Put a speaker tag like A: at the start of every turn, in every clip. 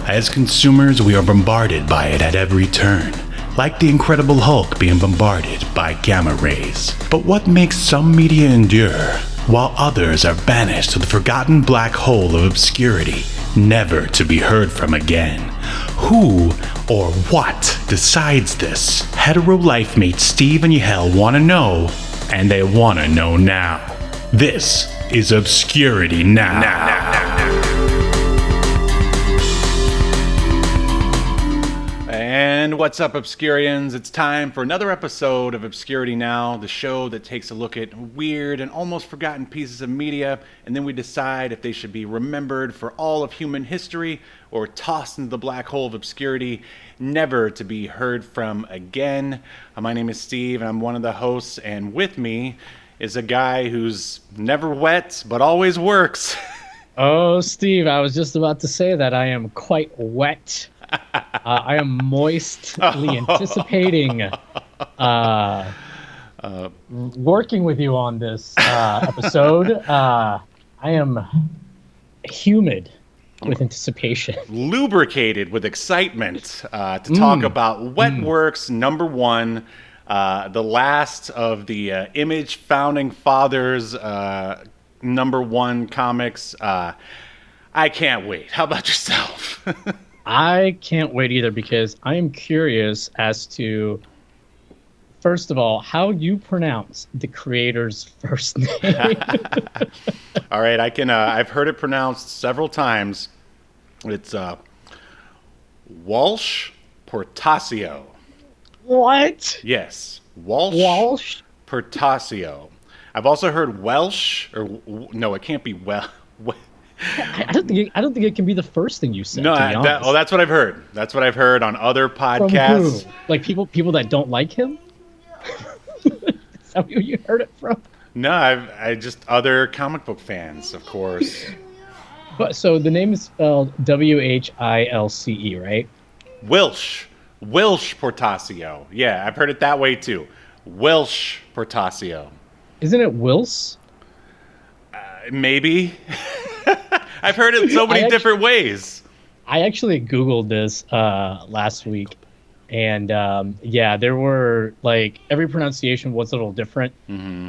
A: As consumers, we are bombarded by it at every turn, like the Incredible Hulk being bombarded by gamma rays. But what makes some media endure, while others are banished to the forgotten black hole of obscurity, never to be heard from again? Who or what decides this? Hetero life mates Steve and Yahel want to know, and they want to know now. This is Obscurity Now. And what's up, Obscurians? It's time for another episode of Obscurity Now, the show that takes a look at weird and almost forgotten pieces of media, and then we decide if they should be remembered for all of human history or tossed into the black hole of obscurity, never to be heard from again. My name is Steve, and I'm one of the hosts, and with me is a guy who's never wet, but always works.
B: Oh, Steve, I was just about to say that I am quite wet. I am moistly anticipating working with you on this episode. I am humid with anticipation.
A: Lubricated with excitement to talk about Wetworks #1, the last of the Image Founding Fathers #1 comics. I can't wait. How about yourself?
B: I can't wait either, because I am curious as to, first of all, how you pronounce the creator's first name.
A: All right, I can. I've heard it pronounced several times. It's Walsh Portacio.
B: What?
A: Yes, Walsh Portacio. I've also heard Welsh, or no, it can't be
B: I don't think it can be the first thing you said.
A: No,
B: to be honest.
A: that's what I've heard. That's what I've heard on other podcasts.
B: From who? Like people that don't like him? Is that who you heard it from?
A: No, I just other comic book fans, of course.
B: But so the name is spelled Wilce, right?
A: Wilsh Portacio. Yeah, I've heard it that way too. Wilsh Portacio.
B: Isn't it Wills?
A: Maybe. I've heard it so many different ways.
B: I actually Googled this last week, and there were like every pronunciation was a little different,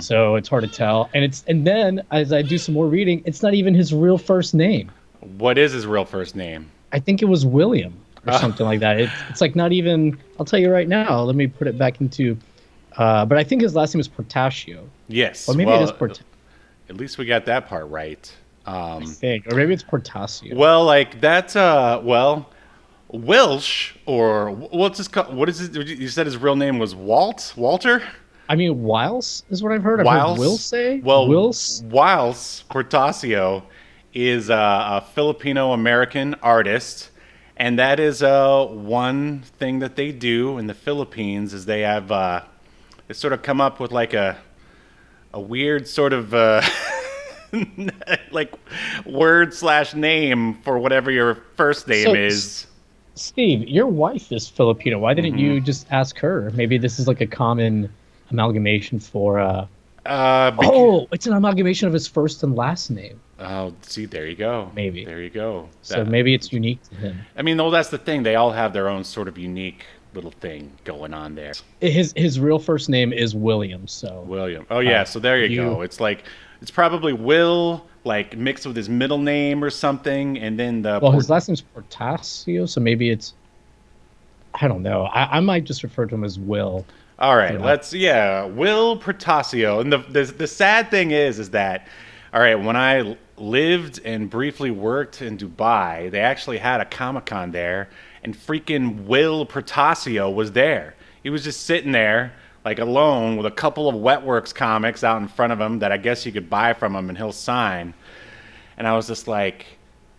B: so it's hard to tell. And then as I do some more reading, it's not even his real first name.
A: What is his real first name?
B: I think it was William or something like that. It's like not even. I'll tell you right now. Let me put it back into. But I think his last name is Portacio.
A: Yes.
B: Or maybe it is Portacio.
A: At least we got that part right.
B: I think, or maybe it's Portacio.
A: Well, like that's Welsh, or what's his? What is it? You said his real name was Walter.
B: I mean, Wiles is what I've heard. I've heard say.
A: Well,
B: Wiles
A: Portacio is a Filipino-American artist, and that is one thing that they do in the Philippines is they have they sort of come up with like a weird sort of like word/name for whatever your first name is.
B: Steve, your wife is Filipino. Why didn't you just ask her? Maybe this is like a common amalgamation for it's an amalgamation of his first and last name.
A: Oh, see, there you go.
B: Maybe.
A: There you go.
B: So maybe it's unique to him.
A: I mean, well, that's the thing. They all have their own sort of unique little thing going on there.
B: His real first name is William, so.
A: William. Oh, yeah, so there you go. It's like, it's probably Will, like, mixed with his middle name or something, and then
B: his last name's Portacio, so maybe it's, I don't know. I might just refer to him as Will.
A: All right, Will Portacio. And the sad thing is that, all right, when I lived and briefly worked in Dubai, they actually had a Comic-Con there, and freaking Will Portacio was there. He was just sitting there, like alone, with a couple of Wetworks comics out in front of him that I guess you could buy from him and he'll sign. And I was just like,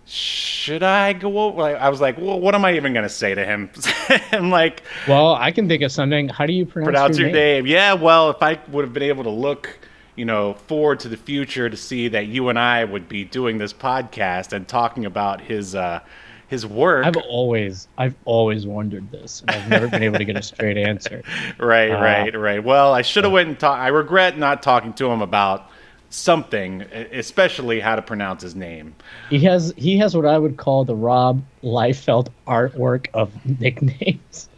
A: should I go over? I was like, well, what am I even going to say to him? I'm like,
B: well, I can think of something. How do you pronounce your name?
A: Yeah, well, if I would have been able to look, forward to the future to see that you and I would be doing this podcast and talking about his work.
B: I've always wondered this, and I've never been able to get a straight answer.
A: Right. Well, I should have went and talked. I regret not talking to him about something, especially how to pronounce his name.
B: He has what I would call the Rob Liefeld artwork of nicknames.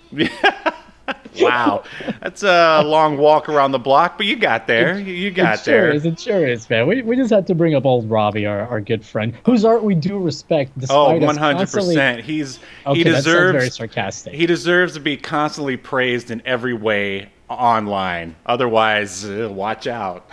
A: Wow, that's a long walk around the block, but you got there. You got there.
B: It sure is, man. We just had to bring up old Robbie, our good friend, whose art we do respect,
A: Oh,
B: despite us constantly.
A: 100%. He
B: Okay, that sounds very
A: deserves
B: sarcastic.
A: he deserves to be constantly praised in every way online. Otherwise, watch out.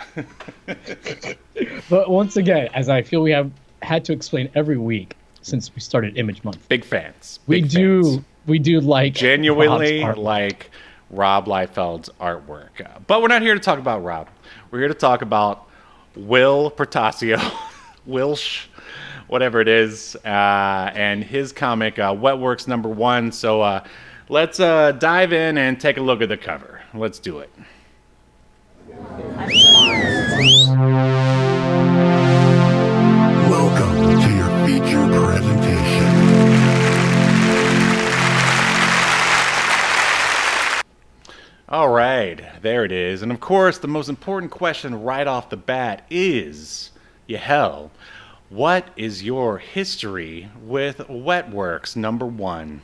B: But once again, as I feel we have had to explain every week since we started Image Month,
A: Big fans.
B: we
A: Big
B: do
A: fans.
B: we do like
A: Genuinely
B: Rob's art.
A: like Rob Liefeld's artwork. But we're not here to talk about Rob. We're here to talk about Will Portacio, Wilsh, whatever it is, and his comic, Wetworks #1. So let's dive in and take a look at the cover. Let's do it.
C: Welcome to your feature presentation.
A: All right, there it is. And of course, the most important question right off the bat is, Yahel, what is your history with Wetworks #1?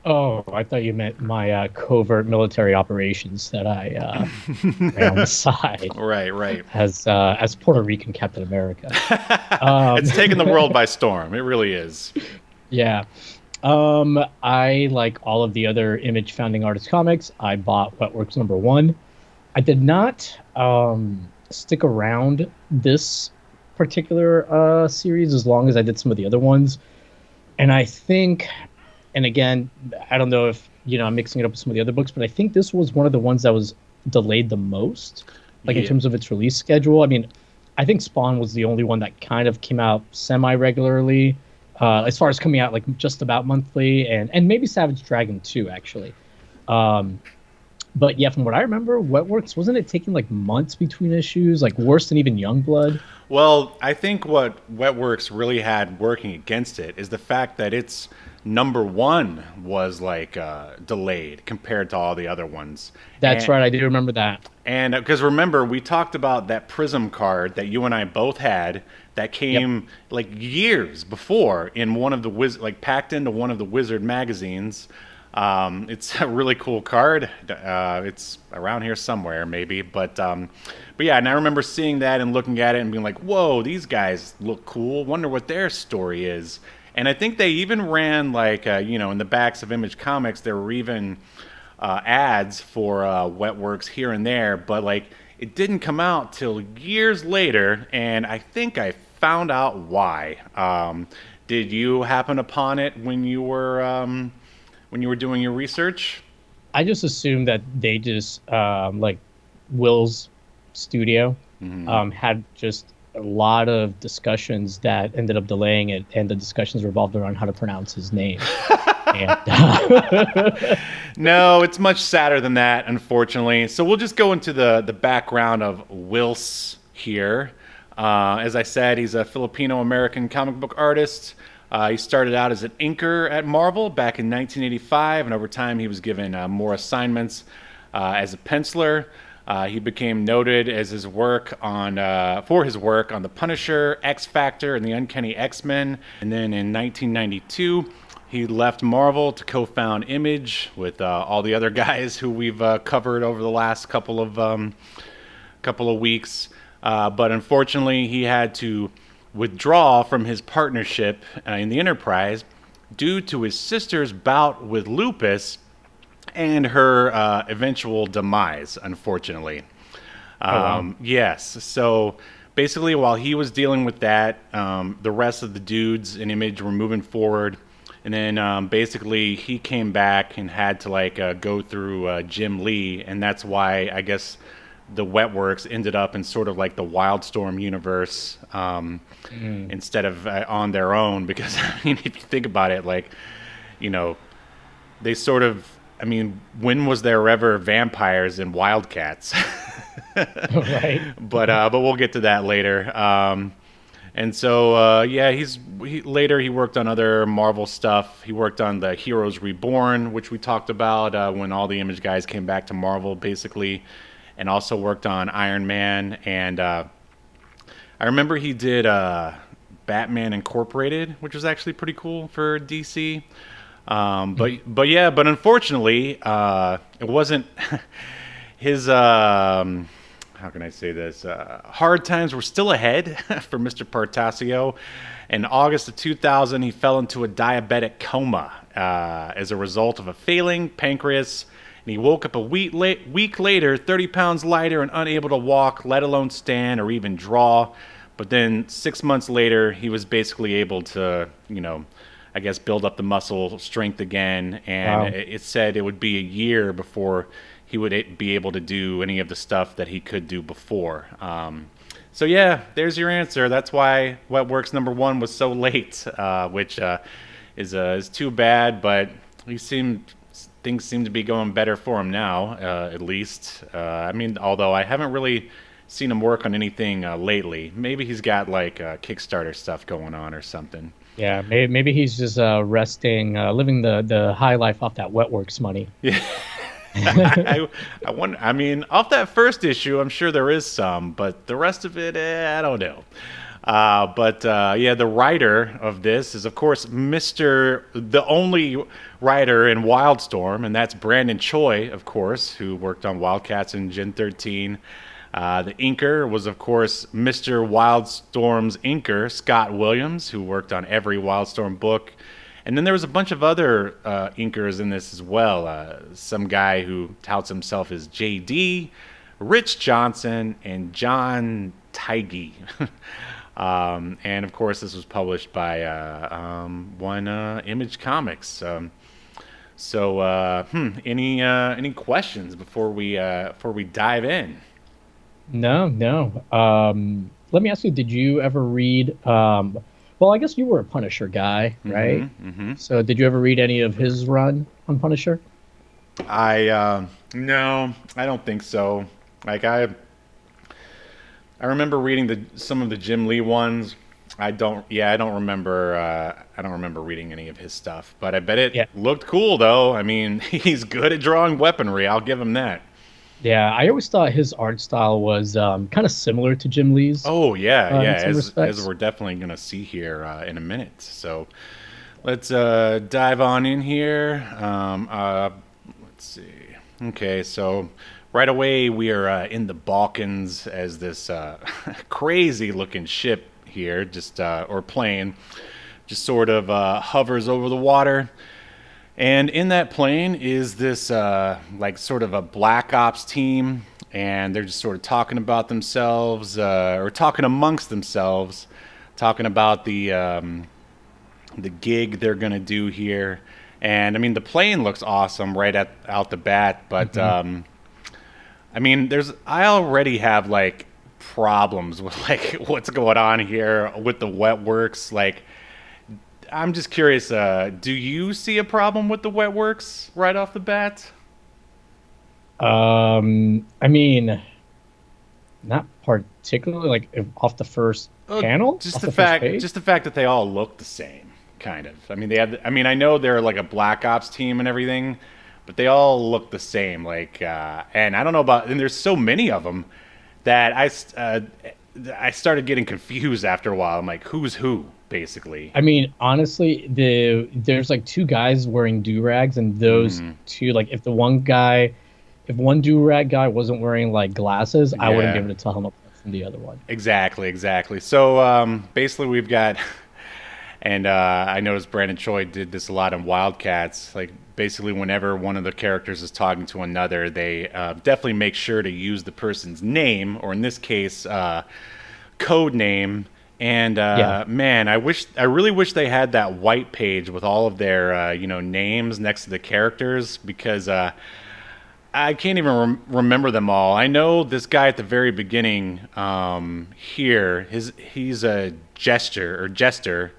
B: Oh, I thought you meant my covert military operations that I ran on the side
A: Right.
B: as Puerto Rican Captain America.
A: It's taken the world by storm. It really is.
B: Yeah. I, like all of the other Image founding artist comics, I bought Wetworks #1. I did not stick around this particular series as long as I did some of the other ones. And I think, and again, I don't know if, I'm mixing it up with some of the other books, but I think this was one of the ones that was delayed the most, like in terms of its release schedule. I mean, I think Spawn was the only one that kind of came out semi-regularly. As far as coming out like just about monthly, and maybe Savage Dragon too, actually. But yeah, from what I remember, Wetworks, wasn't it taking like months between issues, like worse than even Youngblood?
A: Well, I think what Wetworks really had working against it is the fact that its #1 was like delayed compared to all the other ones.
B: That's right, I do remember that.
A: And because remember, we talked about that Prism card that you and I both had that came like years before in one of the packed into one of the Wizard magazines. It's a really cool card. It's around here somewhere, maybe. But yeah, and I remember seeing that and looking at it and being like, "Whoa, these guys look cool. Wonder what their story is." And I think they even ran like in the backs of Image Comics, there were even ads for Wetworks here and there, but like it didn't come out till years later, and I think I found out why. Did you happen upon it when you were doing your research?
B: I just assumed that they just like Will's studio had just a lot of discussions that ended up delaying it, and the discussions revolved around how to pronounce his name.
A: No, it's much sadder than that, unfortunately. So we'll just go into the background of Wills here. As I said, he's a Filipino-American comic book artist. He started out as an inker at Marvel back in 1985, and over time he was given more assignments as a penciler. He became noted as his work on for his work on The Punisher, X Factor, and the Uncanny X-Men. And then in 1992, he left Marvel to co-found Image with all the other guys who we've covered over the last couple of weeks. But unfortunately, he had to withdraw from his partnership in the Enterprise due to his sister's bout with lupus and her eventual demise, unfortunately.
B: Wow.
A: Yes, so basically while he was dealing with that, the rest of the dudes in Image were moving forward, and then basically he came back and had to go through Jim Lee, and that's why I guess the Wetworks ended up in sort of like the Wildstorm universe instead of on their own, because I mean, if you think about it, they sort of, I mean, when was there ever vampires in Wildcats?
B: Right.
A: But we'll get to that later. And so later he worked on other Marvel stuff. He worked on the Heroes Reborn, which we talked about when all the Image guys came back to Marvel, basically, and also worked on Iron Man and I remember he did Batman Incorporated, which was actually pretty cool for DC. But unfortunately, it wasn't his. How can I say this? Hard times were still ahead for Mr. Partasio. In August of 2000, he fell into a diabetic coma as a result of a failing pancreas. And he woke up a week later, 30 pounds lighter and unable to walk, let alone stand or even draw. But then 6 months later, he was basically able to, I guess, build up the muscle strength again. And
B: Wow.
A: it said it would be a year before he would be able to do any of the stuff that he could do before. So yeah, there's your answer. That's why Wetworks #1 was so late, which is too bad. But things seem to be going better for him now, at least. I mean, although I haven't really seen him work on anything lately. Maybe he's got like Kickstarter stuff going on or something.
B: Yeah, maybe he's just resting, living the high life off that Wetworks money.
A: Yeah. I wonder. I mean, off that first issue, I'm sure there is some, but the rest of it, I don't know. Yeah, the writer of this is, of course, the only writer in Wildstorm, and that's Brandon Choi, of course, who worked on Wildcats and Gen 13. The inker was, of course, Mr. Wildstorm's inker, Scott Williams, who worked on every Wildstorm book. And then there was a bunch of other inkers in this as well. Some guy who touts himself as JD, Rich Johnson, and John Tighe. And of course, this was published by One Image Comics. Any questions before we dive in?
B: No. Let me ask you, did you ever read? Well, I guess you were a Punisher guy, right?
A: Mm-hmm.
B: So did you ever read any of his run on Punisher?
A: No, I don't think so. Like I remember reading some of the Jim Lee ones. I don't remember reading any of his stuff, but I bet it looked cool though. I mean, he's good at drawing weaponry. I'll give him that.
B: Yeah, I always thought his art style was kind of similar to Jim Lee's.
A: Oh yeah,
B: as
A: we're definitely gonna see here in a minute. So let's dive on in here. Let's see. Okay, so right away we are in the Balkans as this crazy-looking ship here, or plane, just sort of hovers over the water. And in that plane is this sort of a Black Ops team, and they're just sort of talking about themselves, or talking amongst themselves, talking about the gig they're gonna do here. And I mean, the plane looks awesome right out the bat, but I mean, I already have like problems with like what's going on here with the Wetworks. Like, I'm just curious, do you see a problem with the Wetworks right off the bat?
B: I mean, not particularly, like off the first panel.
A: Just the fact that they all look the same, kind of. I mean, I know they're like a Black Ops team and everything, but they all look the same. Like, and I don't know and there's so many of them that I started getting confused after a while. I'm like, who's who? Basically.
B: I mean, honestly, there's like two guys wearing do-rags, and those two, like, if one do-rag guy wasn't wearing like glasses, I wouldn't be able to tell him apart from the other one.
A: Exactly. So basically we've got, and I noticed Brandon Choi did this a lot in Wildcats. Like, basically whenever one of the characters is talking to another, they definitely make sure to use the person's name, or in this case, code name. And man, I really wish they had that white page with all of their names next to the characters, because I can't even remember them all. I know this guy at the very beginning here. He's a jester,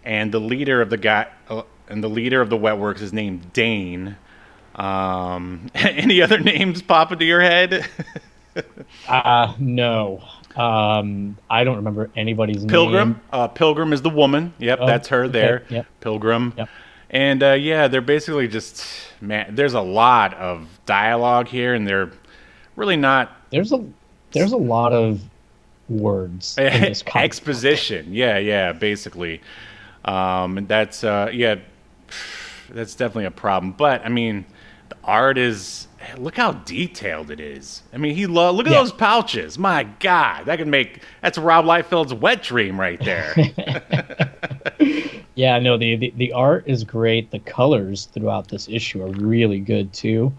A: and the leader of the Wetworks is named Dane. Any other names pop into your head?
B: No. I don't remember anybody's
A: Pilgrim.
B: name.
A: Pilgrim is the woman. Yep, that's her there.
B: Yep.
A: Pilgrim.
B: Yep.
A: And they're basically just, man, there's a lot of dialogue here, and they're really not.
B: There's a lot of words in this comic.
A: Exposition. Yeah, basically. And that's that's definitely a problem. But I mean, the art is, look how detailed it is. I mean, look at those pouches. My God, that's Rob Liefeld's wet dream right there.
B: Yeah, no, the art is great. The colors throughout this issue are really good too.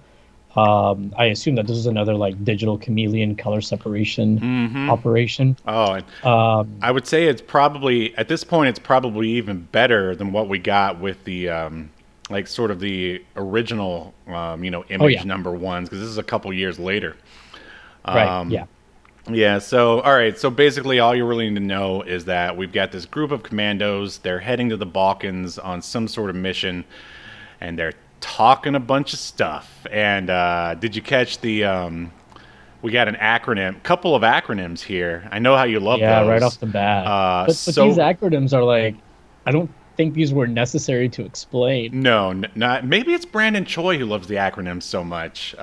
B: I assume that this is another like digital chameleon color separation operation.
A: Oh, and I would say it's probably, at this point, it's probably even better than what we got with the like sort of the original image number ones, because this is a couple years later.
B: Right. Yeah.
A: Yeah, so, all right, so basically all you really need to know is that we've got this group of commandos. They're heading to the Balkans on some sort of mission, and they're talking a bunch of stuff. And did you catch we got a couple of acronyms here. I know how you love those.
B: Yeah, right off the bat. But these acronyms are like, I don't think these were necessary to explain.
A: No, not. Maybe it's Brandon Choi who loves the acronyms so much.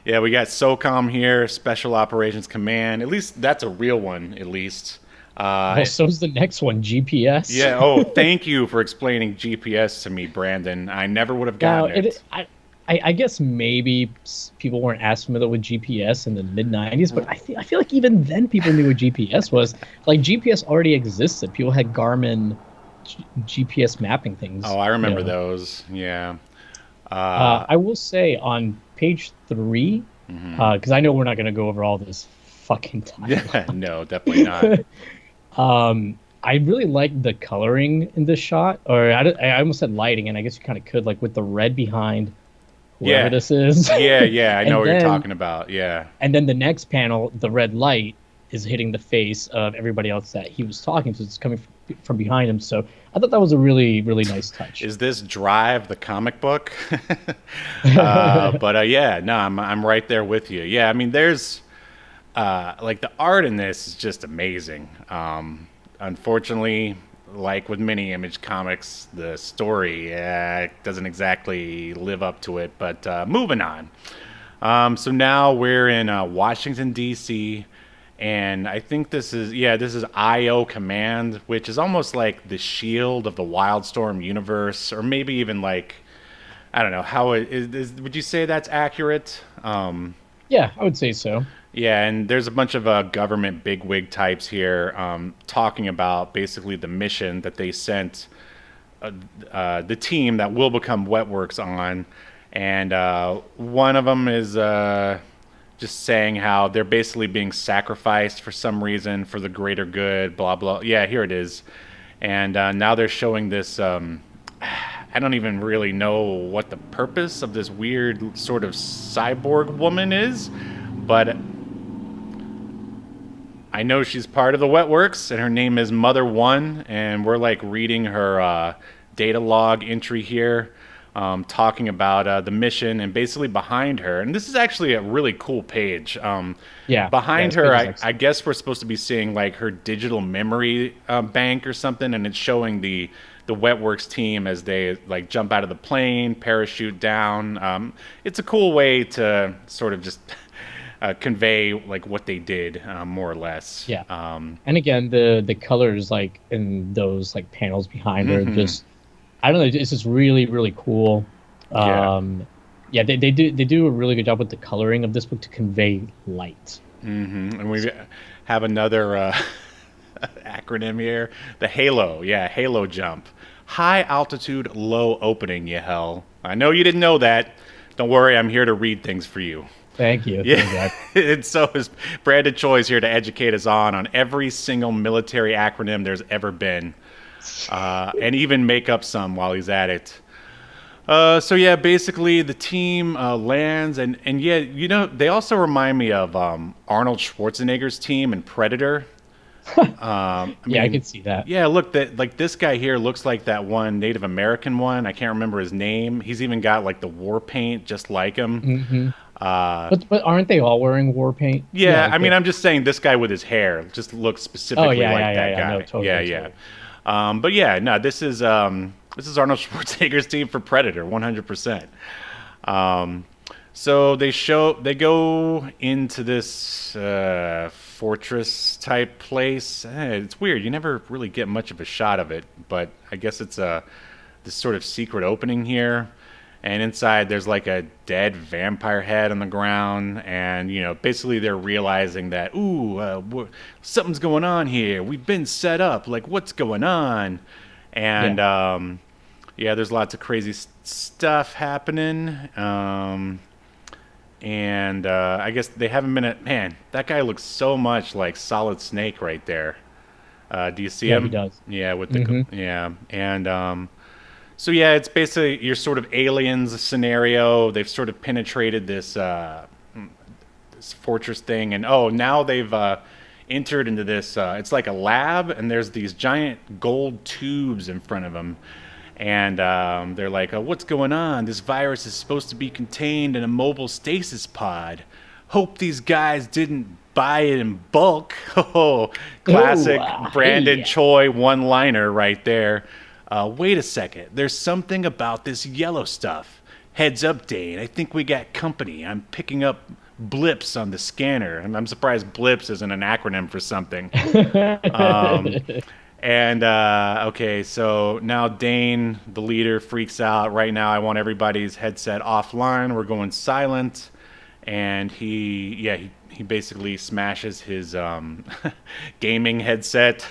A: Yeah, we got SOCOM here, Special Operations Command. At least that's a real one, at least.
B: Well, so's the next one, GPS.
A: Yeah, oh, thank you for explaining GPS to me, Brandon. I never would have gotten it.
B: I guess maybe people weren't as familiar with GPS in the mid-'90s, but I feel like even then people knew what GPS was. Like, GPS already existed. People had Garmin GPS mapping things.
A: Oh, I remember those. Yeah.
B: I will say on page 3, because I know we're not going to go over all this fucking time.
A: Yeah, no, definitely not.
B: I really like the coloring in this shot, or I almost said lighting, and I guess you kind of could, like with the red behind whoever this is.
A: Yeah, I know what you're talking about. Yeah.
B: And then the next panel, the red light is hitting the face of everybody else that he was talking to. It's coming from behind him. So I thought that was a really, really nice touch.
A: Is this Drive the comic book? But yeah, no, I'm right there with you. Yeah, I mean, there's like the art in this is just amazing. Unfortunately, like with many Image comics, the story doesn't exactly live up to it. But moving on. So now we're in Washington, D.C., and I think this is IO Command, which is almost like the shield of the Wildstorm universe, or maybe even like, I don't know, how it is. Would you say that's accurate?
B: Yeah, I would say so.
A: Yeah, and there's a bunch of government bigwig types here talking about basically the mission that they sent the team that will become Wetworks on. And one of them is just saying how they're basically being sacrificed for some reason for the greater good, blah, blah. Yeah, here it is. And now they're showing this, I don't even really know what the purpose of this weird sort of cyborg woman is, but I know she's part of the Wetworks, and her name is Mother One, and we're like reading her data log entry here. Talking about the mission, and basically behind her, and this is actually a really cool page. Behind her, I guess we're supposed to be seeing like her digital memory bank or something, and it's showing the Wetworks team as they like jump out of the plane, parachute down. It's a cool way to sort of just convey like what they did, more or less.
B: Yeah. And again, the colors like in those like panels behind her just. I don't know. It's just really, really cool. They do a really good job with the coloring of this book to convey light.
A: And we have another acronym here: the Halo. Yeah, Halo jump, high altitude, low opening. Yahel. I know you didn't know that. Don't worry, I'm here to read things for you.
B: Thank you.
A: Yeah, and so is Brandon Choi's here to educate us on every single military acronym there's ever been. And even make up some while he's at it. So yeah, basically the team lands, and yeah, they also remind me of Arnold Schwarzenegger's team in Predator. I
B: can see that.
A: Yeah, look, like this guy here looks like that one Native American one. I can't remember his name. He's even got like the war paint just like him.
B: But aren't they all wearing war paint?
A: Yeah, I mean, I'm just saying this guy with his hair just looks specifically like that guy.
B: No, totally.
A: But yeah, no, this is Arnold Schwarzenegger's team for Predator, 100%. So they go into this fortress type place. It's weird. You never really get much of a shot of it, but I guess it's this sort of secret opening here. And inside there's like a dead vampire head on the ground, and basically they're realizing that something's going on here. We've been set up. Like, what's going on? And there's lots of crazy stuff happening. And I guess they haven't been man, that guy looks so much like Solid Snake right there. Do you see him?
B: He does.
A: Yeah, with the and so yeah, it's basically your sort of aliens scenario. They've sort of penetrated this fortress thing, and now they've entered into this. It's like a lab, and there's these giant gold tubes in front of them. And they're like, what's going on? This virus is supposed to be contained in a mobile stasis pod. Hope these guys didn't buy it in bulk. Classic Brandon Choi one-liner right there. Wait a second. There's something about this yellow stuff. Heads up, Dane. I think we got company. I'm picking up blips on the scanner. And I'm surprised blips isn't an acronym for something. Okay, so now Dane, the leader, freaks out. Right now, I want everybody's headset offline. We're going silent, and he basically smashes his gaming headset.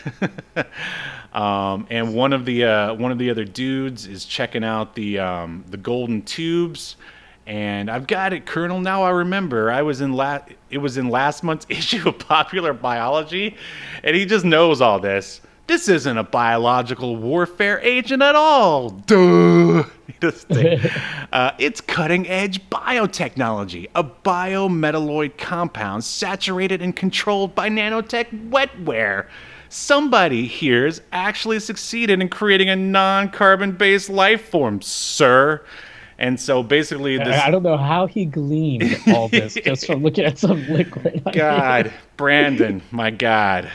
A: And one of the other dudes is checking out the golden tubes. And I've got it, Colonel. Now I remember. It was in last month's issue of Popular Biology, and he just knows all this. This isn't a biological warfare agent at all. Duh. It's cutting-edge biotechnology, a biometalloid compound saturated and controlled by nanotech wetware. Somebody here's actually succeeded in creating a non-carbon-based life form, sir. And so basically this...
B: I don't know how he gleaned all this just from looking at some liquid.
A: God, Brandon, my God.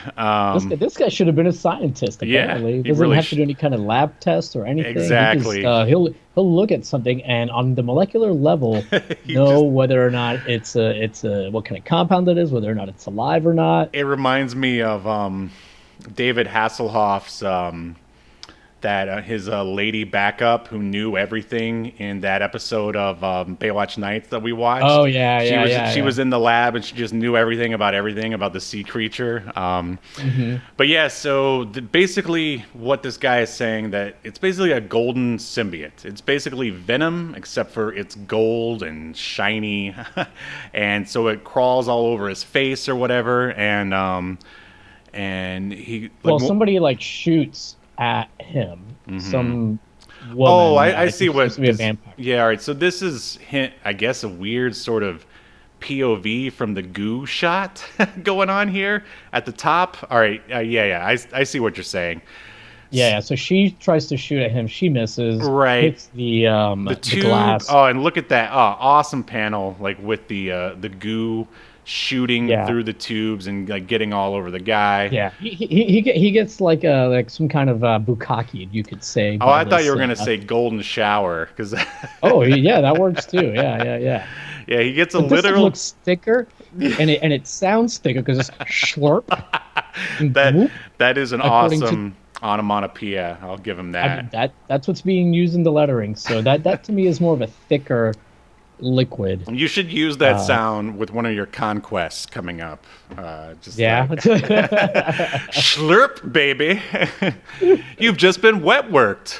B: This guy should have been a scientist, apparently. He doesn't really have to do any kind of lab test or anything.
A: Exactly.
B: He'll look at something and on the molecular level know whether or not it's a what kind of compound it is, whether or not it's alive or not.
A: It reminds me of David Hasselhoff's... his lady backup who knew everything in that episode of Baywatch Nights that we watched.
B: Oh, yeah.
A: She was in the lab and she just knew everything about the sea creature. But yeah, so basically what this guy is saying, that it's basically a golden symbiote. It's basically Venom, except for it's gold and shiny. And so it crawls all over his face or whatever. And he...
B: somebody shoots at him. Some woman.
A: I see what.
B: Be a vampire.
A: Yeah, all right. So this is I guess a weird sort of POV from the goo shot going on here at the top. All right. I see what you're saying.
B: Yeah. So she tries to shoot at him. She misses.
A: Right.
B: Hits the
A: tube.
B: glass.
A: Oh, and look at that! Oh, awesome panel, with the goo shooting through the tubes and getting all over the guy.
B: Yeah, he gets some kind of bukkake, you could say.
A: Oh, I thought you were gonna say golden shower, because.
B: Oh yeah, that works too. Yeah.
A: Yeah, he gets
B: but
A: literal.
B: This looks thicker, and it sounds thicker because it's slurp.
A: That is an awesome onomatopoeia. I'll give him that.
B: That's what's being used in the lettering. So that to me is more of a thicker liquid.
A: You should use that sound with one of your conquests coming up. Slurp, baby. You've just been wetworked.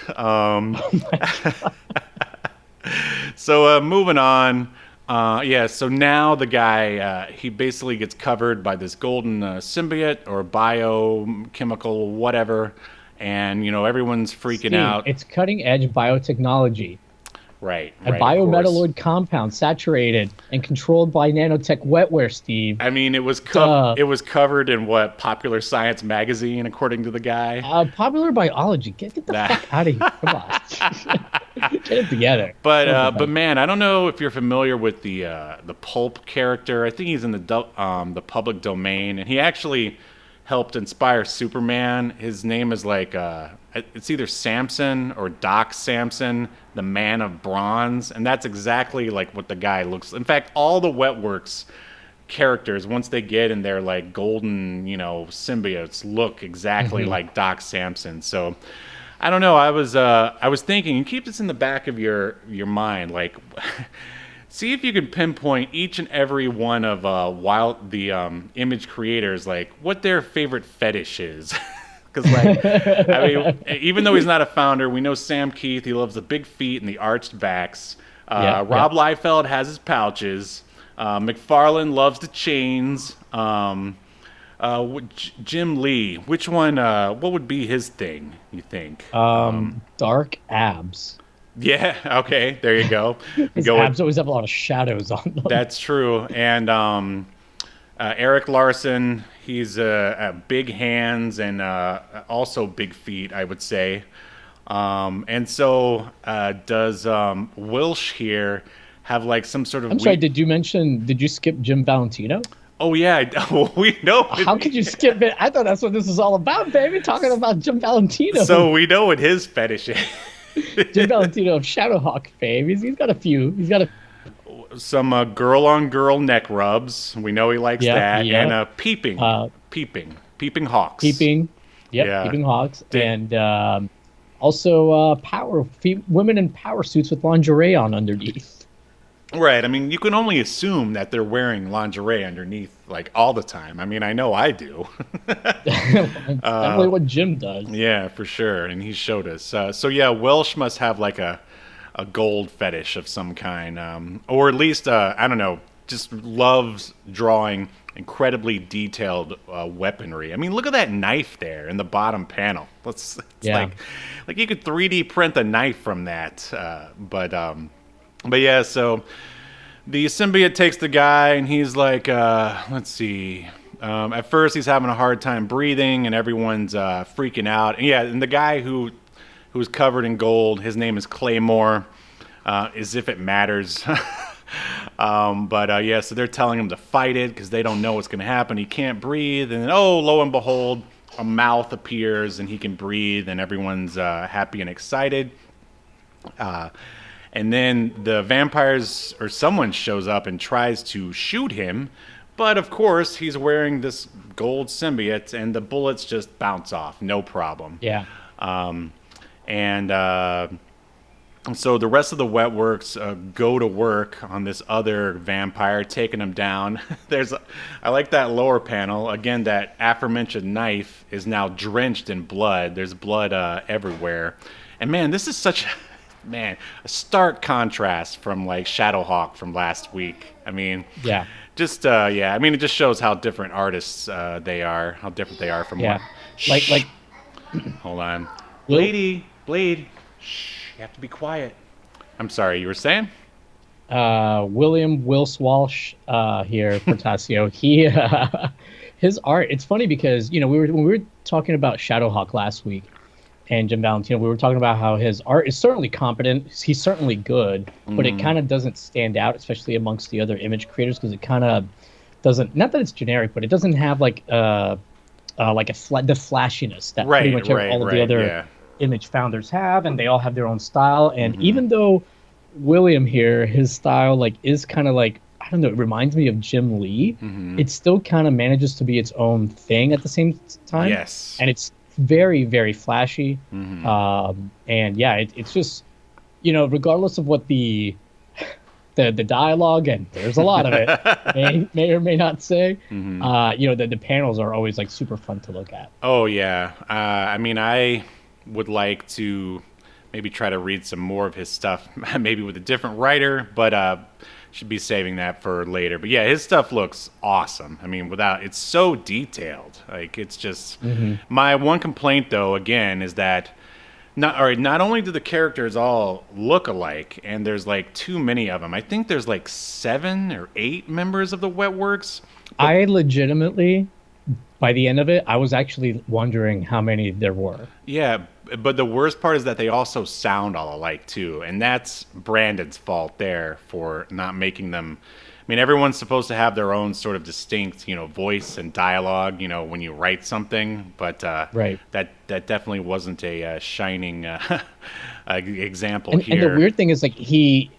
A: So moving on. So now the guy, he basically gets covered by this golden symbiote or biochemical whatever. And, everyone's freaking out.
B: It's cutting edge biotechnology.
A: Right.
B: A biometalloid compound saturated and controlled by nanotech wetware, Steve.
A: I mean, it was covered in what, Popular Science magazine, according to the guy?
B: Popular Biology. Get the fuck out of here. Come on. Get it together.
A: But man, I don't know if you're familiar with the Pulp character. I think he's in the public domain, and he actually helped inspire Superman. His name is it's either Samson or Doc Samson, the Man of Bronze, and that's exactly what the guy looks. In fact, all the Wetworks characters, once they get in their like golden, symbiotes, look exactly like Doc Samson. So I don't know. I was thinking, and keep this in the back of your mind, like see if you can pinpoint each and every one of the image creators, like what their favorite fetish is. Because, like, I mean, even though he's not a founder, we know Sam Keith, he loves the big feet and the arched backs. Rob Liefeld has his pouches. McFarlane loves the chains. Jim Lee, which one, what would be his thing, you think?
B: Dark abs.
A: Yeah, okay, there you go.
B: His abs always have a lot of shadows on them.
A: That's true. And Eric Larson, he's big hands and also big feet, I would say. And so does Wilsh here have like some sort of...
B: I'm sorry, did you skip Jim Valentino?
A: Oh, yeah, we know.
B: How could you skip it? I thought that's what this was all about, baby, talking about Jim Valentino.
A: So we know what his fetish is.
B: Jim Valentino of Shadowhawk fame. He's got a few. He's got
A: some girl-on-girl neck rubs. We know he likes that.
B: Yeah.
A: And peeping hawks.
B: Peeping hawks. And also women in power suits with lingerie on underneath.
A: Right. I mean, you can only assume that they're wearing lingerie underneath, like, all the time. I mean, I know I do.
B: Definitely what Jim does.
A: Yeah, for sure. And he showed us. So, yeah, Welsh must have, like, a gold fetish of some kind. Or at least, I don't know, just loves drawing incredibly detailed weaponry. I mean, look at that knife there in the bottom panel. It's like you could 3D print a knife from that. But yeah, so the symbiote takes the guy, and he's like, let's see. At first, he's having a hard time breathing, and everyone's freaking out. And yeah, and the guy who's covered in gold, his name is Claymore, as if it matters. Yeah, so they're telling him to fight it because they don't know what's going to happen. He can't breathe, and then, lo and behold, a mouth appears, and he can breathe, and everyone's happy and excited. And then the vampires, or someone shows up and tries to shoot him. But, of course, he's wearing this gold symbiote, and the bullets just bounce off. No problem.
B: Yeah.
A: So the rest of the Wetworks go to work on this other vampire, taking him down. I like that lower panel. Again, that aforementioned knife is now drenched in blood. There's blood everywhere. And, man, this is such... a stark contrast from like Shadowhawk from last week. I mean,
B: yeah,
A: just I mean, it just shows how different artists they are, how different they are from
B: like.
A: Hold on, Blade. Shh, you have to be quiet. I'm sorry, you were saying?
B: William Wills Walsh here, Portasio. He his art. It's funny because when we were talking about Shadowhawk last week. And Jim Valentino, we were talking about how his art is certainly competent. He's certainly good, but it kind of doesn't stand out, especially amongst the other image creators, because it kind of doesn't. Not that it's generic, but it doesn't have like the flashiness that pretty much all of the other image founders have, and they all have their own style. And even though William here, his style like is kind of like, I don't know, it reminds me of Jim Lee. It still kind of manages to be its own thing at the same time.
A: Yes,
B: and it's very, very flashy. And yeah, it's just, regardless of what the dialogue, and there's a lot of it, may or may not say, the panels are always like super fun to look at.
A: Oh yeah. I mean, I would like to maybe try to read some more of his stuff, maybe with a different writer, but should be saving that for later. But yeah, his stuff looks awesome. I mean, it's so detailed. Like, it's just my one complaint though, again, is that not only do the characters all look alike, and there's like too many of them. I think there's like 7 or 8 members of the Wetworks.
B: I legitimately, by the end of it, I was actually wondering how many there were.
A: Yeah, but the worst part is that they also sound all alike too, and that's Brandon's fault there for not making them. I mean, everyone's supposed to have their own sort of distinct, voice and dialogue, when you write something, but that definitely wasn't a shining example here.
B: And the weird thing is, like, he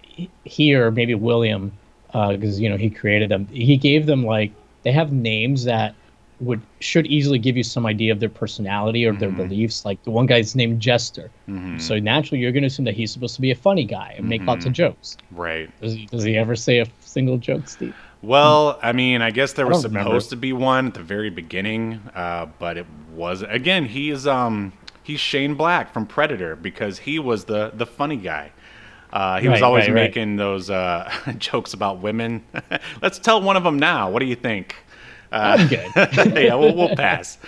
B: or maybe William because he created them. He gave them like they have names that should easily give you some idea of their personality or their beliefs. Like the one guy's named Jester, so naturally you're going to assume that he's supposed to be a funny guy and make lots of jokes.
A: Right.
B: Does he ever say a single joke, Steve?
A: Well, I mean, I guess there was
B: don't remember.
A: supposed to be one at the very beginning, but it wasn't. Again, he's Shane Black from Predator because he was the funny guy. He was always making those jokes about women. Let's tell one of them now. What do you think?
B: I'm good.
A: Yeah, we'll pass.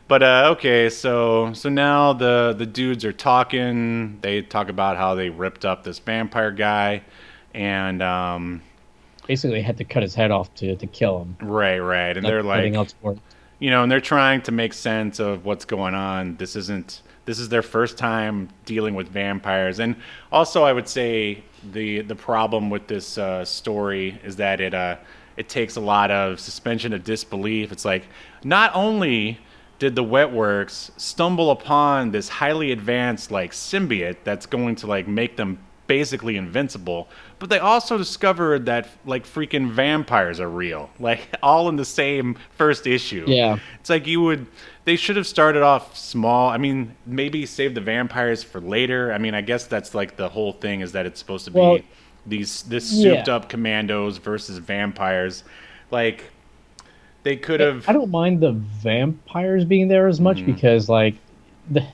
A: But okay, so now the dudes are talking. They talk about how they ripped up this vampire guy, and
B: basically had to cut his head off to kill him.
A: Right, and they're like,
B: else worked.
A: And they're trying to make sense of what's going on. This is their first time dealing with vampires, and also I would say the problem with this story is that it takes a lot of suspension of disbelief. It's like not only did the Wetworks stumble upon this highly advanced like symbiote that's going to like make them basically invincible, but they also discovered that like freaking vampires are real, like all in the same first issue.
B: Yeah,
A: it's like they should have started off small. I mean, maybe save the vampires for later. I mean, I guess that's like the whole thing is that it's supposed to be this souped up commandos versus vampires. Like they could have.
B: I don't mind the vampires being there as much because like the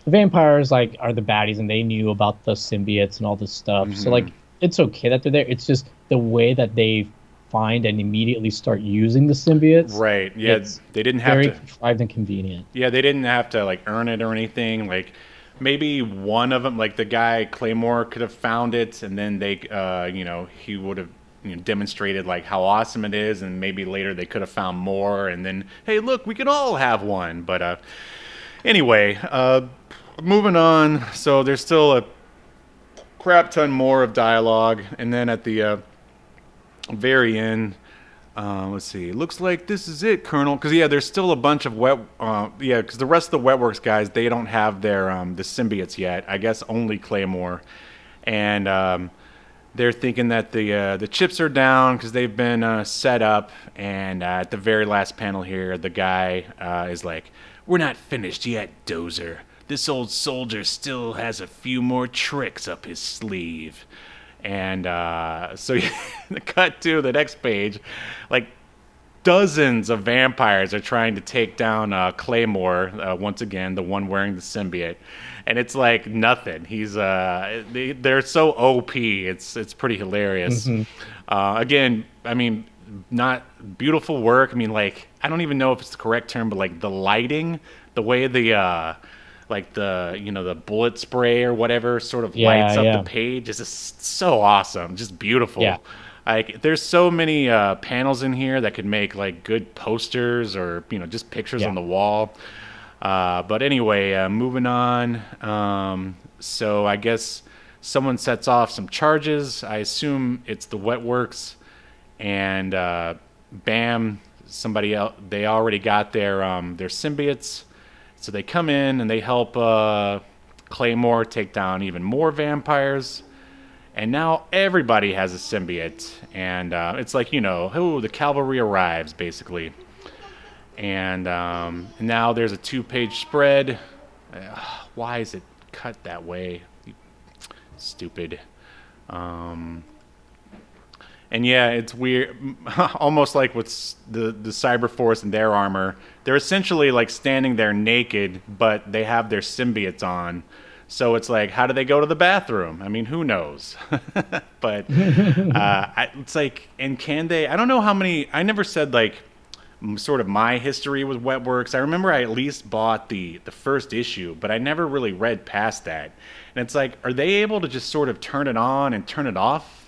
B: vampires like are the baddies and they knew about the symbiotes and all this stuff. So like it's okay that they're there. It's just the way that they find and immediately start using the symbiotes.
A: Right. Yeah. They didn't have
B: very
A: to.
B: contrived and convenient.
A: Yeah, they didn't have to like earn it or anything. Like maybe one of them, like the guy Claymore, could have found it, and then they, he would have demonstrated like how awesome it is, and maybe later they could have found more, and then hey, look, we can all have one. But anyway, moving on. So there's still a crap ton more of dialogue, and then at the very end, let's see. Looks like this is it, Colonel. Because there's still a bunch of because the rest of the Wetworks guys, they don't have their the symbiotes yet. I guess only Claymore, and they're thinking that the chips are down because they've been set up. And at the very last panel here, the guy is like, "We're not finished yet, Dozer. This old soldier still has a few more tricks up his sleeve." And so cut to the next page, like dozens of vampires are trying to take down Claymore, once again, the one wearing the symbiote. And it's like nothing. He's they're so OP. It's pretty hilarious. Again, I mean, not beautiful work. I mean, like, I don't even know if it's the correct term, but like the lighting, the way the like the bullet spray or whatever sort of lights up the page is just so awesome, just beautiful. Yeah. Like there's so many panels in here that could make like good posters or just pictures on the wall. But anyway, moving on. So I guess someone sets off some charges. I assume it's the Wetworks, and bam, somebody else. They already got their symbiotes. So they come in and they help Claymore take down even more vampires. And now everybody has a symbiote. And it's like, the cavalry arrives, basically. And now there's a 2-page spread. Why is it cut that way? Stupid. And yeah, it's weird, almost like with the Cyberforce and their armor. They're essentially like standing there naked, but they have their symbiotes on. So it's like, how do they go to the bathroom? I mean, who knows? But it's like, and can they? I don't know how many. I never said like sort of my history with Wetworks. I remember I at least bought the first issue, but I never really read past that. And it's like, are they able to just sort of turn it on and turn it off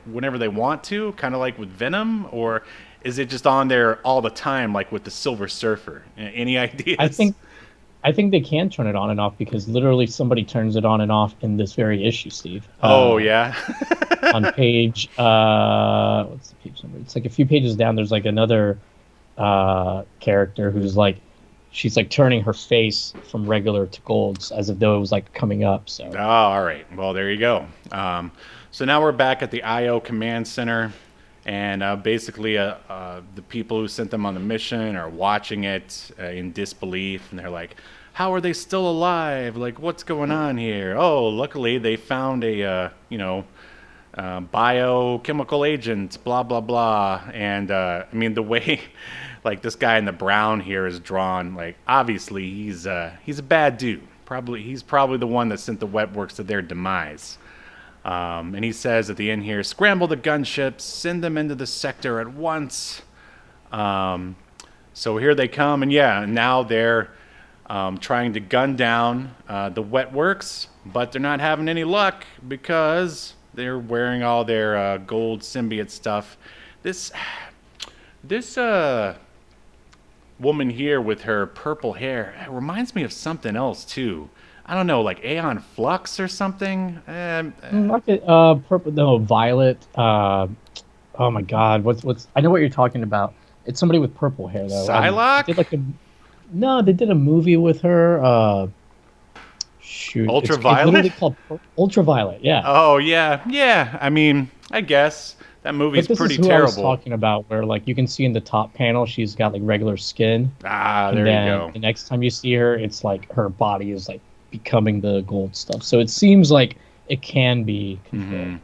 A: whenever they want to, kind of like with Venom, or is it just on there all the time, like with the Silver Surfer? Any ideas?
B: I think they can turn it on and off because literally somebody turns it on and off in this very issue, Steve.
A: Yeah.
B: On page, what's the page number? It's like a few pages down. There's like another character who's like she's like turning her face from regular to golds as if though it was like coming up. So
A: Oh, all right. Well, there you go. So now we're back at the IO command center, and basically the people who sent them on the mission are watching it in disbelief, and they're like, how are they still alive? Like, what's going on here? Oh, luckily they found a, biochemical agent, blah, blah, blah. And, I mean, the way, like, this guy in the brown here is drawn, like, obviously he's a bad dude. He's probably the one that sent the Wetworks to their demise. And he says at the end here, scramble the gunships, send them into the sector at once. So here they come, and yeah, now they're trying to gun down the Wetworks, but they're not having any luck because they're wearing all their gold symbiote stuff. This woman here with her purple hair reminds me of something else too. I don't know, like Aeon Flux or something.
B: Purple, no, violet. Oh my God, what's? I know what you're talking about. It's somebody with purple hair though.
A: Psylocke?
B: No, they did a movie with her. Shoot,
A: Ultraviolet?
B: It's literally called Ultraviolet. Yeah.
A: Oh yeah. I mean, I guess that movie's
B: But this
A: pretty
B: is who
A: terrible.
B: I was talking about, where like you can see in the top panel, she's got like regular skin.
A: There
B: And then
A: you go.
B: the next time you see her, it's like her body is like becoming the gold stuff. So it seems like it can be controlled.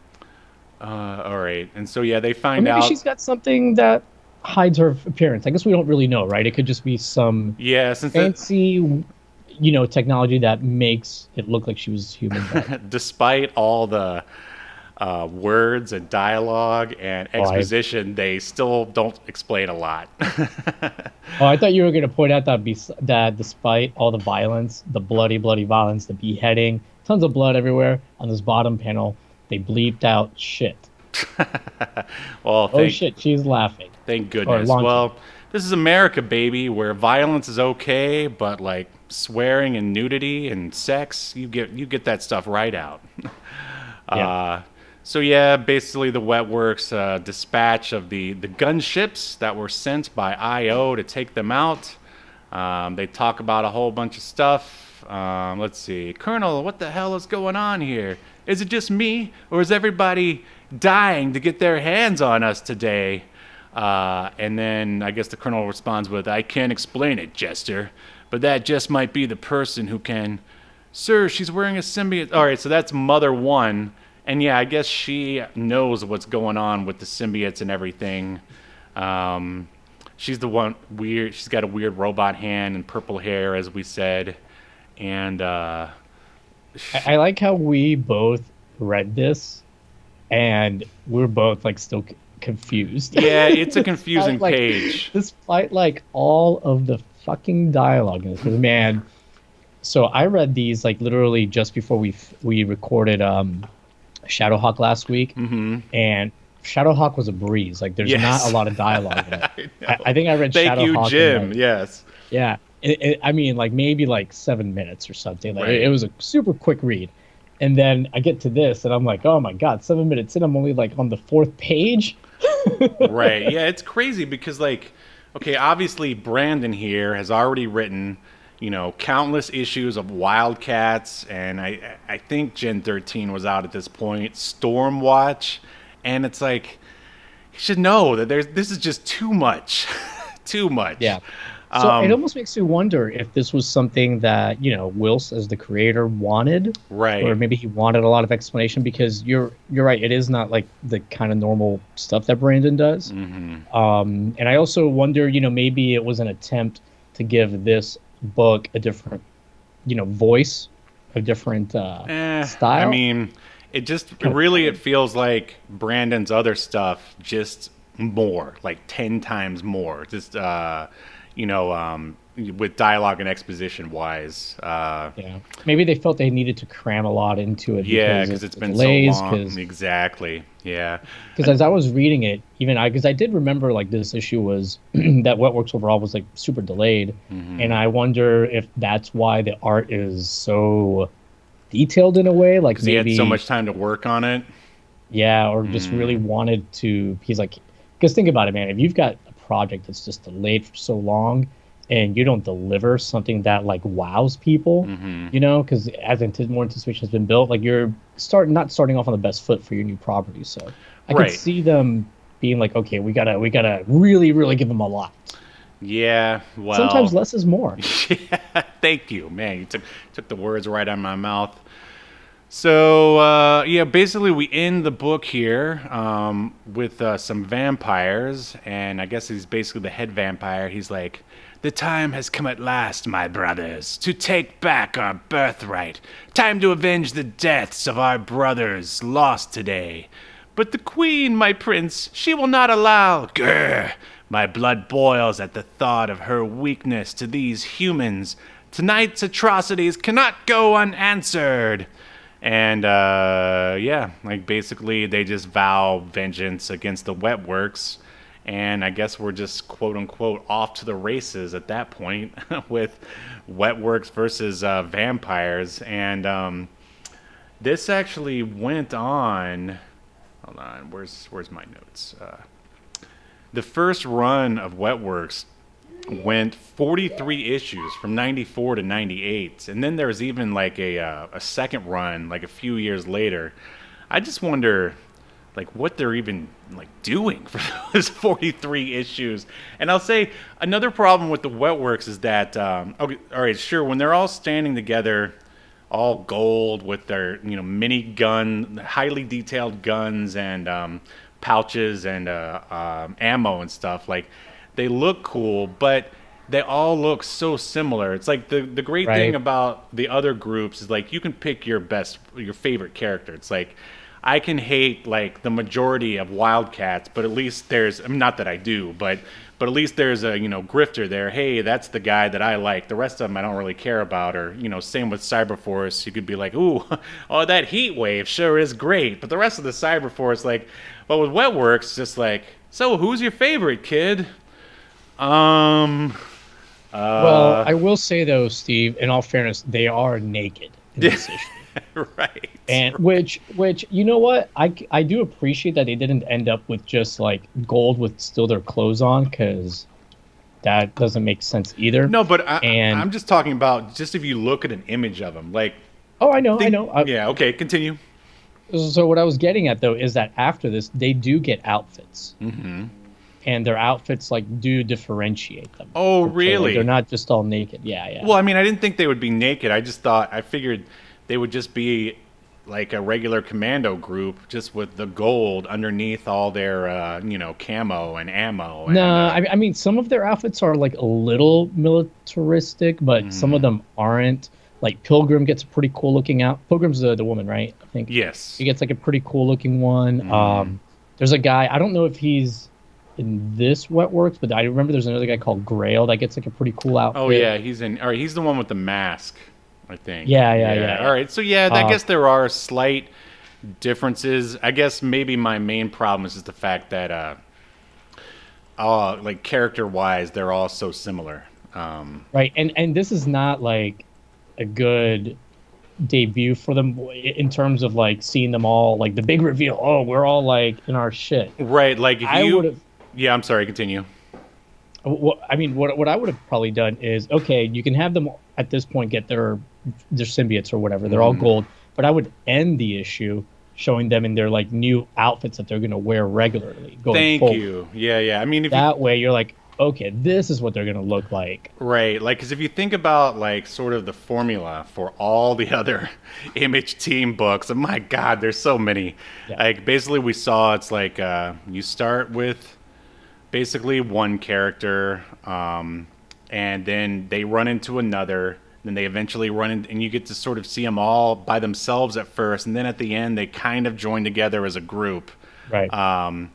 A: All right, and so yeah, they
B: Or
A: find
B: maybe
A: out.
B: she's got something that hides her appearance. I guess we don't really know, right? It could just be some
A: Yeah, since it,
B: fancy, technology that makes it look like she was human. But
A: despite all the words and dialogue and exposition, they still don't explain a lot.
B: I thought you were going to point out that despite all the violence, the bloody violence, the beheading, tons of blood everywhere, on this bottom panel, they bleeped out shit.
A: Well,
B: Oh shit, she's laughing.
A: thank goodness.
B: launching.
A: Well, this is America, baby, where violence is okay, but like swearing and nudity and sex, you get that stuff right out.
B: Yeah.
A: So yeah, basically the Wetworks dispatch of the gunships that were sent by IO to take them out. They talk about a whole bunch of stuff. Let's see. Colonel, what the hell is going on here? Is it just me, or is everybody dying to get their hands on us today? And then I guess the Colonel responds with, I can't explain it, Jester, but that just might be the person who can. Sir, she's wearing a symbiote. All right, so that's Mother 1. And yeah, I guess she knows what's going on with the symbiotes and everything. She's the one weird. She's got a weird robot hand and purple hair, as we said. And
B: I like how we both read this, and we're both like still confused.
A: yeah, it's a confusing
B: Like,
A: page.
B: Despite like all of the fucking dialogue in this, 'cause, man. So I read these like literally just before we recorded Shadowhawk last week, and Shadowhawk was a breeze. Like there's
A: Yes.
B: not a lot of dialogue in it. I think I read
A: Thank
B: Shadowhawk.
A: you, Jim.
B: in, like,
A: Yes.
B: Yeah. I mean, like maybe like 7 minutes or something. Like
A: Right.
B: it was a super quick read. And then I get to this and I'm like, oh my God, 7 minutes in, I'm only like on the 4th page.
A: Right. Yeah, it's crazy because, like, okay, obviously Brandon here has already written, countless issues of Wildcats, and I think Gen 13 was out at this point, Stormwatch, and it's like, you should know that this is just too much. Too much.
B: Yeah. So it almost makes you wonder if this was something that, Wills as the creator wanted.
A: Right.
B: Or maybe he wanted a lot of explanation, because you're right. It is not like the kind of normal stuff that Brandon does.
A: Mm-hmm.
B: And I also wonder, maybe it was an attempt to give this book a different, voice, a different style.
A: I mean, it feels like Brandon's other stuff, just more, like 10 times more. Just, with dialogue and exposition wise.
B: Yeah. Maybe they felt they needed to cram a lot into it.
A: Yeah, because it's been
B: delays,
A: so long. Exactly. Yeah.
B: Because as I was reading it, because I did remember like this issue was that Wetworks overall was like super delayed, and I wonder if that's why the art is so detailed in a way. Like
A: Maybe he
B: maybe
A: had so much time to work on it.
B: Yeah, or just really wanted to. He's like, because think about it, man. If you've got a project that's just delayed for so long, and you don't deliver something that like wows people, you know, because as more anticipation has been built, like you're not starting off on the best foot for your new property. So I could
A: Right.
B: see them being like, okay, we gotta really, really give them a lot.
A: Yeah,
B: Sometimes
A: well,
B: less is more.
A: yeah, thank you, man. You took the words right out of my mouth. So yeah, basically we end the book here with some vampires, and I guess he's basically the head vampire. He's like, "The time has come at last, my brothers, to take back our birthright. Time to avenge the deaths of our brothers lost today. But the queen, my prince, she will not allow. Grr! My blood boils at the thought of her weakness to these humans. Tonight's atrocities cannot go unanswered." And yeah, like basically they just vow vengeance against the Wetworks, and I guess we're just quote unquote off to the races at that point with Wetworks versus vampires. And this actually went on. Hold on, where's my notes? The first run of Wetworks went 43 issues from 94 to 98, and then there was even like a second run like a few years later. I just wonder like what they're even like doing for those 43 issues. And I'll say another problem with the Wetworks is that okay, all right, sure, when they're all standing together all gold with their mini gun, highly detailed guns and pouches and ammo and stuff, like they look cool, but they all look so similar. It's like the great thing
B: Right.
A: about the other groups is like you can pick your favorite character. It's like I can hate like the majority of Wildcats, but at least there's, I mean, not that I do, but at least there's a grifter there. Hey, that's the guy that I like. The rest of them I don't really care about. Or same with Cyberforce. You could be like, ooh, oh, that heat wave sure is great. But the rest of the Cyberforce, like, but with Wetworks, just like, so who's your favorite, kid? Um,
B: Well,
A: uh,
B: I will say though, Steve, in all fairness, they are naked in this issue.
A: right.
B: And which you know what, I do appreciate that they didn't end up with just like gold with still their clothes on, because that doesn't make sense either.
A: No, but
B: And
A: I'm just talking about just if you look at an image of them, like,
B: oh, I
A: think,
B: know.
A: yeah, okay, continue.
B: So what I was getting at though is that after this, they do get outfits, and their outfits like do differentiate them
A: Oh,
B: for play. Like, they're
A: really?
B: not just all naked. Yeah, yeah.
A: Well, I mean, I didn't think they would be naked. I figured they would just be like a regular commando group, just with the gold underneath all their, camo and ammo.
B: No,
A: And
B: I mean some of their outfits are like a little militaristic, but some of them aren't. Like Pilgrim gets a pretty cool looking out. Pilgrim's the woman, right? I think
A: yes,
B: he gets like a pretty cool looking one. There's a guy, I don't know if he's in this Wetworks, but I remember there's another guy called Grail that gets like a pretty cool
A: oh
B: outfit.
A: yeah, he's in. All right, he's the one with the mask, I think.
B: Yeah.
A: All right, so yeah, I
B: Uh,
A: guess there are slight differences. I guess maybe my main problem is just the fact that, like character wise, they're all so similar.
B: right, and this is not like a good debut for them in terms of like seeing them all like the big reveal. Oh, we're all like in our shit.
A: Right, like if
B: I would
A: you,
B: have.
A: yeah, I'm sorry, continue.
B: I mean, what I would have probably done is, okay, you can have them at this point get their symbiotes or whatever. They're all gold, but I would end the issue showing them in their like new outfits that they're going to wear regularly going
A: Thank
B: forward.
A: you. Yeah. I mean, if you,
B: That way, you're like, okay, this is what they're going to look like.
A: right, like, because if you think about like sort of the formula for all the other Image Team books, oh my God, there's so many.
B: Yeah.
A: Like basically, we saw it's like you start with basically one character, and then they run into another. Then they eventually run in, and you get to sort of see them all by themselves at first, and then at the end they kind of join together as a group.
B: Right.
A: Um,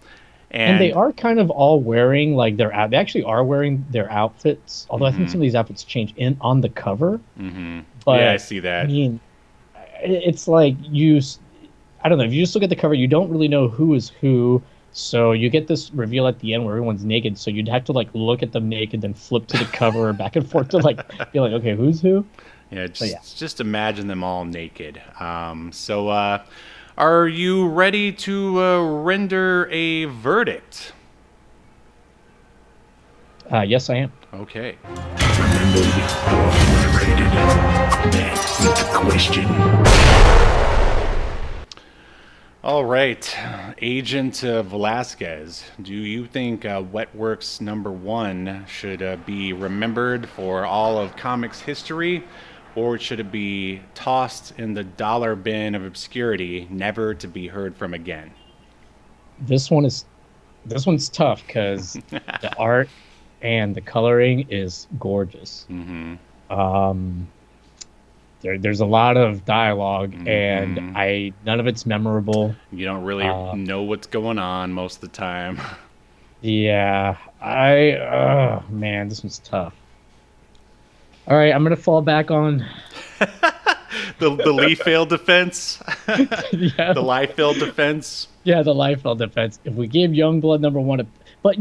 B: And they
A: and
B: are kind of all wearing like they actually are wearing their outfits. Although I think some of these outfits change in on the cover. But
A: yeah, I see that.
B: I mean, it's like I don't know. If you just look at the cover, you don't really know who is who. So you get this reveal at the end where everyone's naked. So you'd have to like look at them naked, then flip to the cover back and forth to like be like, okay, who's who?
A: Yeah,
B: yeah.
A: just imagine them all naked. Are you ready to render a verdict?
B: Yes, I am.
A: Okay.
C: Remember motivated. That's the question.
A: All right, Agent Velazquez, do you think Wetworks #1 should be remembered for all of comics history, or should it be tossed in the dollar bin of obscurity, never to be heard from again?
B: This one's tough because the art and the coloring is gorgeous. Um, there's a lot of dialogue, and none of it's memorable.
A: You don't really know what's going on most of the time.
B: Yeah, man, this one's tough. All right, I'm gonna fall back on
A: the Liefeld defense.
B: yeah,
A: The Liefeld defense.
B: yeah, the Liefeld defense. If we give Youngblood #1 but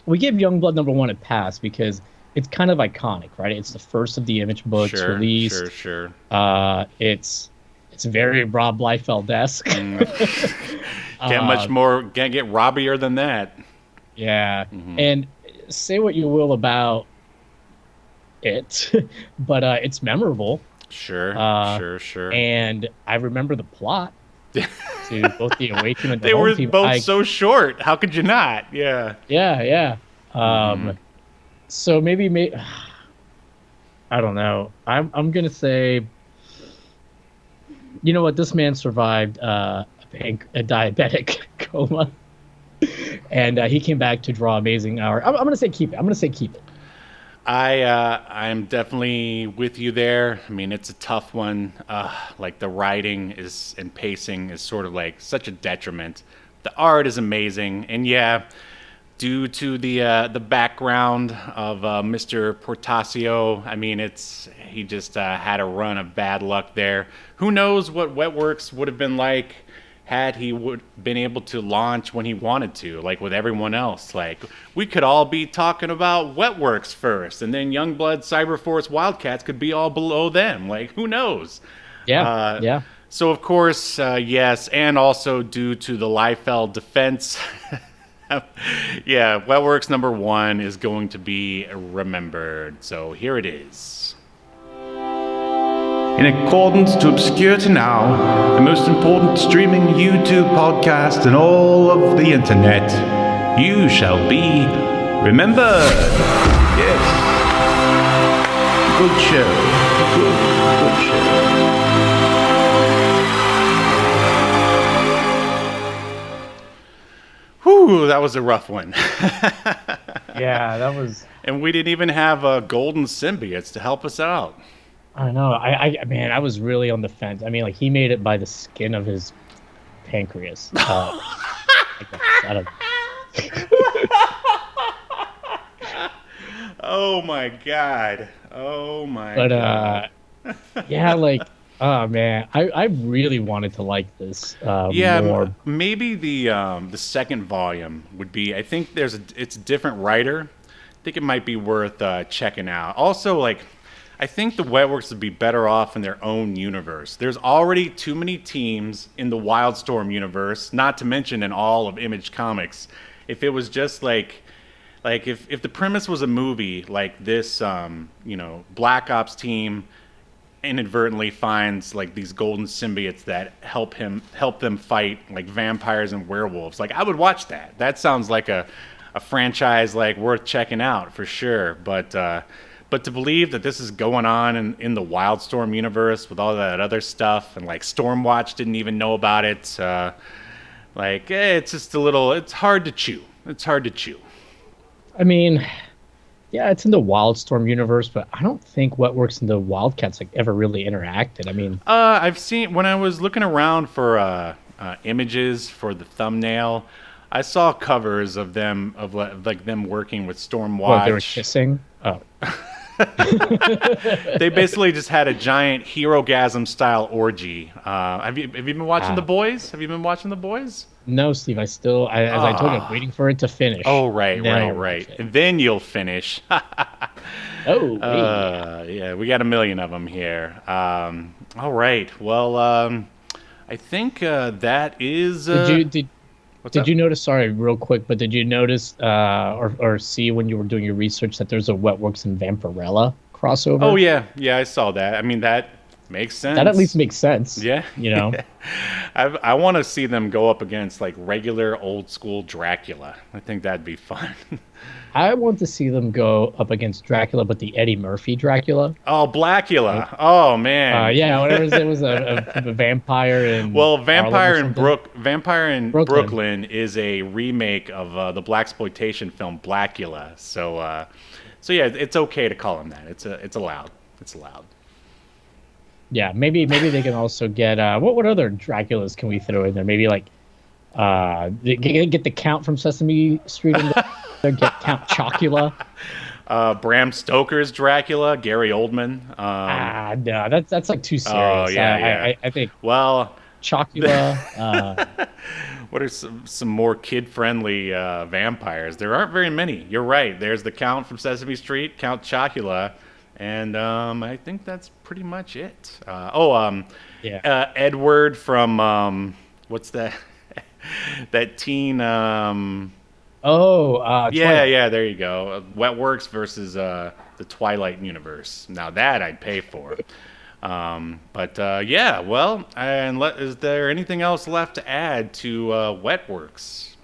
B: we give Youngblood #1 a pass because it's kind of iconic, right? It's the first of the Image books released.
A: Sure.
B: It's very Rob Liefeld-esque.
A: Can't get robbier than that.
B: Yeah, and say what you will about it, but it's memorable.
A: Sure.
B: And I remember the plot to both the Awaken and the
A: They
B: Home
A: were
B: Team.
A: both so short. How could you not? Yeah.
B: Yeah. So maybe I don't know. I'm gonna say, you know what? This man survived a diabetic coma, and he came back to draw Amazing Hour. I'm gonna say keep it.
A: I'm definitely with you there. I mean, it's a tough one. Like the writing and pacing is sort of like such a detriment. The art is amazing, and yeah, due to the background of Mr. Portacio, I mean, he just had a run of bad luck there. Who knows what Wetworks would have been like had he been able to launch when he wanted to, like with everyone else. Like, we could all be talking about Wetworks first, and then Youngblood, Cyberforce, Wildcats could be all below them. Like, who knows?
B: Yeah.
A: So, of course, yes, and also due to the Liefeld defense, yeah, Wetworks #1 is going to be remembered. So here it is. In accordance to Obscurity Now, the most important streaming YouTube podcast in all of the internet, you shall be remembered. Yes. Good show. Good show. Whew, that was a rough one.
B: Yeah, that was.
A: And we didn't even have golden symbiotes to help us out.
B: I know. Man, I was really on the fence. I mean, like, he made it by the skin of his pancreas.
A: Oh my god.
B: God. Yeah, like, oh man, I really wanted to like this more.
A: Maybe the second volume would be. I think it's a different writer. I think it might be worth checking out. Also, like, I think the Wetworks would be better off in their own universe. There's already too many teams in the Wildstorm universe, not to mention in all of Image Comics. If it was just like if the premise was a movie, like this, Black Ops team inadvertently finds like these golden symbiotes that help them fight like vampires and werewolves. Like, I would watch that. That sounds like a franchise like worth checking out for sure. But to believe that this is going on in the Wildstorm universe with all that other stuff, and like Stormwatch didn't even know about it, it's just it's hard to chew. It's hard to chew.
B: I mean, yeah, it's in the Wildstorm universe, but I don't think Wetworks and the Wildcats like ever really interacted. I mean,
A: I've seen, when I was looking around for images for the thumbnail, I saw covers of them them working with Stormwatch.
B: What, they were kissing? Oh.
A: They basically just had a giant Hero-gasm style orgy. Have you been watching The Boys? Have you been watching The Boys?
B: No, Steve. I told you, I'm waiting for it to finish.
A: Oh, right. And then you'll finish.
B: Oh,
A: yeah, we got a million of them here. All right. Well, I think that is. What's
B: Did
A: up?
B: you notice? Sorry, real quick, but did you notice or see when you were doing your research that there's a Wetworks and Vampirella crossover?
A: Oh yeah, yeah, I saw that. I mean, that makes sense.
B: That at least makes sense.
A: Yeah.
B: You know.
A: I want to see them go up against like regular old school Dracula. I think that'd be fun.
B: I want to see them go up against Dracula, but the Eddie Murphy Dracula.
A: Oh, Blackula. Oh man.
B: Yeah, whatever it was a vampire in
A: Well,
B: Harlem or something.
A: Vampire in Brooklyn is a remake of the blaxploitation film Blackula. So, so yeah, it's okay to call him that. It's allowed. It's allowed.
B: Yeah, maybe they can also get what other Draculas can we throw in there? Maybe like get the Count from Sesame Street in there. Get Count Chocula.
A: Bram Stoker's Dracula, Gary Oldman.
B: No, that's like too serious.
A: Oh yeah.
B: I think
A: Well,
B: Chocula.
A: what are some more kid-friendly vampires? There aren't very many. You're right. There's the Count from Sesame Street, Count Chocula, and I think that's pretty much it. Edward from what's that? That teen. Yeah, there you go. Wetworks versus the Twilight universe. Now that I'd pay for. Yeah, well, and is there anything else left to add to Wetworks?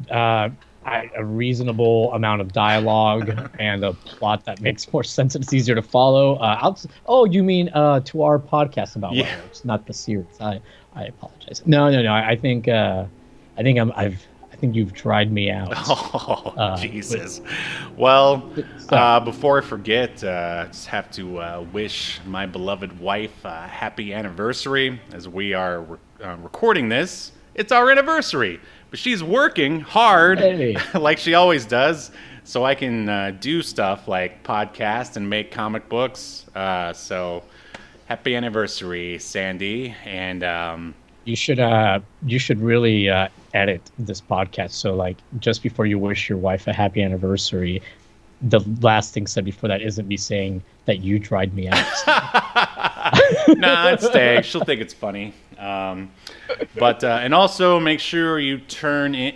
B: A reasonable amount of dialogue and a plot that makes more sense and it's easier to follow. You mean to our podcast about Wetworks, not the series? I apologize. No. I think you've tried me out.
A: Oh, Jesus. Well, before I forget, just have to wish my beloved wife a happy anniversary. As we are recording this, it's our anniversary. But she's working hard, like she always does, so I can do stuff like podcast and make comic books. So happy anniversary, Sandy. And
B: you should really edit this podcast. So like just before you wish your wife a happy anniversary, the last thing said before that isn't me saying that you dried me out.
A: Nah, it's stay. She'll think it's funny. And also make sure you tune in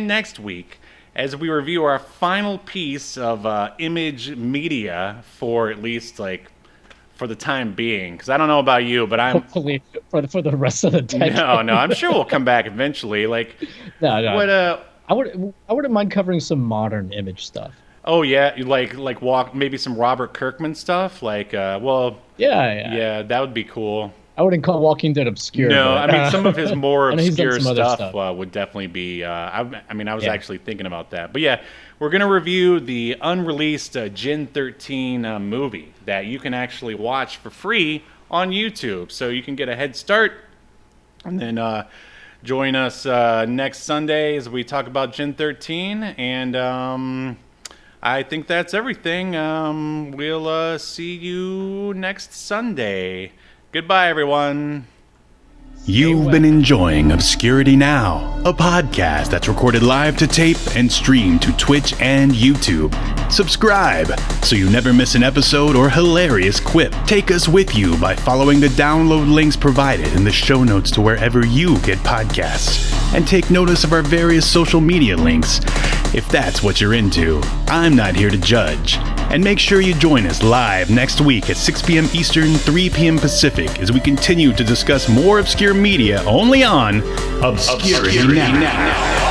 A: next week as we review our final piece of Image Media for at least for the time being, because I don't know about you, but I'm
B: hopefully for the rest of the decade.
A: No, I'm sure we'll come back eventually.
B: No. I wouldn't mind covering some modern Image stuff.
A: Oh yeah, maybe some Robert Kirkman stuff.
B: Yeah,
A: that would be cool.
B: I wouldn't call Walking Dead obscure.
A: No, I mean some of his more obscure stuff
B: stuff.
A: Would definitely be. I was actually thinking about that, but yeah, we're gonna review the unreleased Gin 13 movie that you can actually watch for free on YouTube, so you can get a head start, and then join us next Sunday as we talk about Gin 13, and I think that's everything. We'll see you next Sunday. Goodbye, everyone.
C: You've been enjoying Obscurity Now, a podcast that's recorded live to tape and streamed to Twitch and YouTube. Subscribe so you never miss an episode or hilarious quip. Take us with you by following the download links provided in the show notes to wherever you get podcasts. And take notice of our various social media links, if that's what you're into. I'm not here to judge. And make sure you join us live next week at 6 p.m. Eastern, 3 p.m. Pacific as we continue to discuss more obscure media only on Obscurity Now.